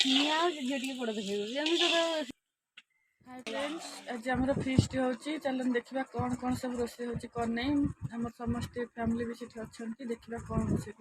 Hi friends, आज आम fist हो चलन देखा कौन कौन सब रोसे हो कौन नहीं आम समस्त फैमिली भी अच्छा देखा कौन रोसे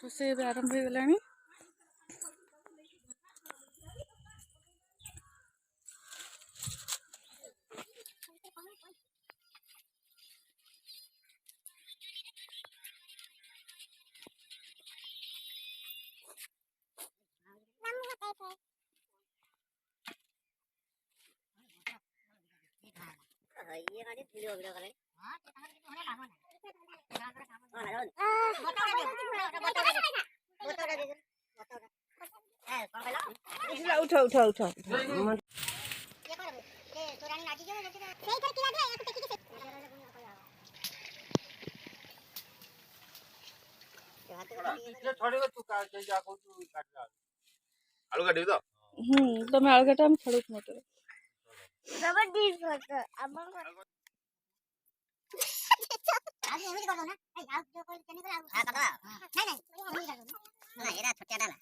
रोसे आरंभ हो गला। ये गाड़ी वीडियो वीडियो करे हां उठा उठा उठा आलू काटी तो तुम आलू काटा हम छड़ू मटर जबरदस्ती फोटो अब आज एमिति कर दो ना ए आउ जो कोई तने कर हां कर नहीं नहीं ना एरा छोटा डाला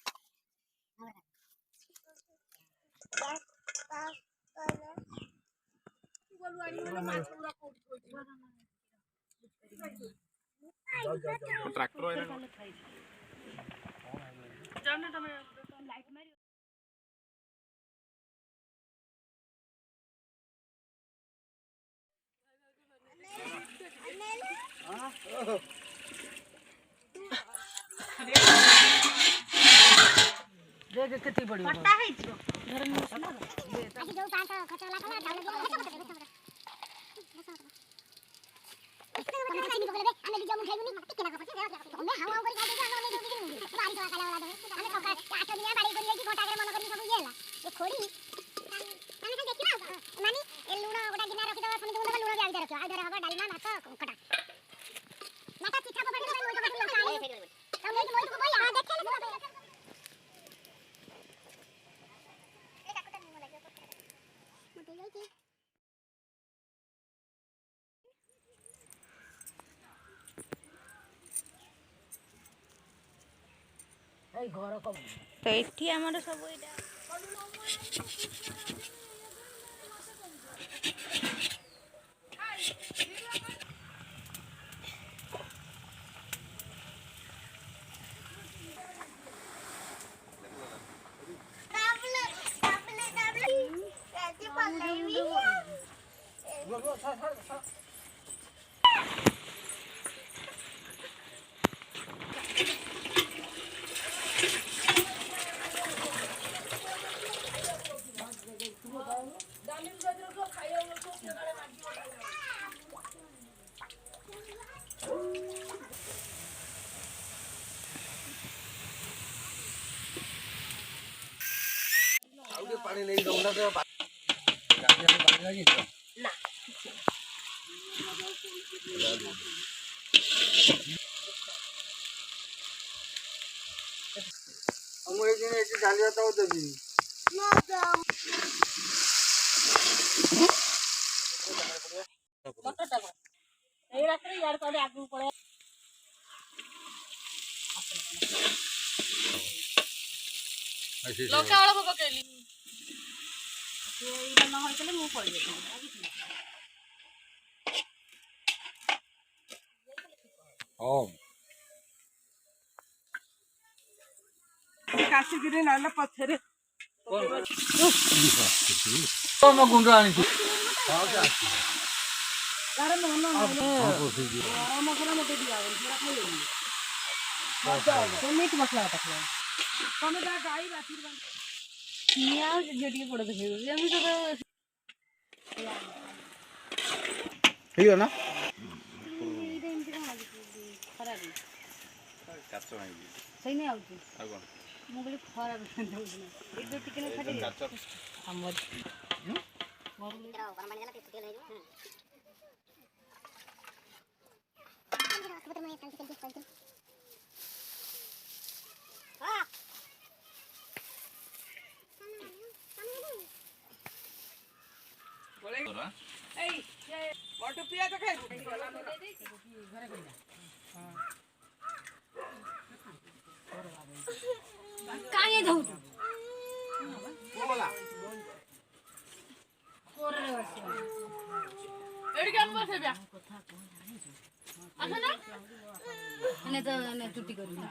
ट्रैक्टर जाने तमे लाइट मारी देख कितनी बड़ी पट्टा है इचो घर में सुना आजी जो पांच खटला कला डाल दे कने को बोले आने दिजो मुखाई गुनी टिके ना पछे हमें हावा कर गाड़ी जानो ने बारी तो काला वाला दे हमें तो काट दिया बाड़ी कर लेकी गोटा कर मन कर सब येला ये खोड़ी तने से देखिना मानी ए लूणा गोटा गिना रखि दवा समिति मुंडा लूणा भी रखियो आ धरे हवा डालमा माछ कटा माता चिठा को पड़ी मोई तो लगा हम मोई तो बोल हां देखे ले ए काकुटा निमो लागियो मोटे जाई ए घर को तो एठी हमर सब एटा पानी नहीं दउना तो गाड़ी में पानी लगी तो ना हम एक दिन ऐसे डाल जाता हो तभी ना जाओ मोटर टब ए रात्रि यार कदे आगु पड़े लोका वाला को पकेली ये इना न होय तले मु पड़ी जेती ओम काशी गिरे नाला पत्थरे तो म गुंडा आनी थी हां क्या यार मन न हां पोसी दी आराम करा मते दिया पूरा खाई लेनी तो मीट मसला तकला तमे दा गाई राती बन निया जेडी पड़ देखे हम तो ठीक है ना କାଚ ଭାଙ୍ଗି ସେଇ ନେଇ ଆଉଛି ଆଉ କ'ଣ ମୁଁ କହିଲି ଖରାପ ଦେଉଛି ନା ଏଇ ଯୋଉ ଟିକେ ଛାଡ଼ି କାଚ ଆମର କାହିଁ ଧଉଛୁ ଚୁଟି କରିବି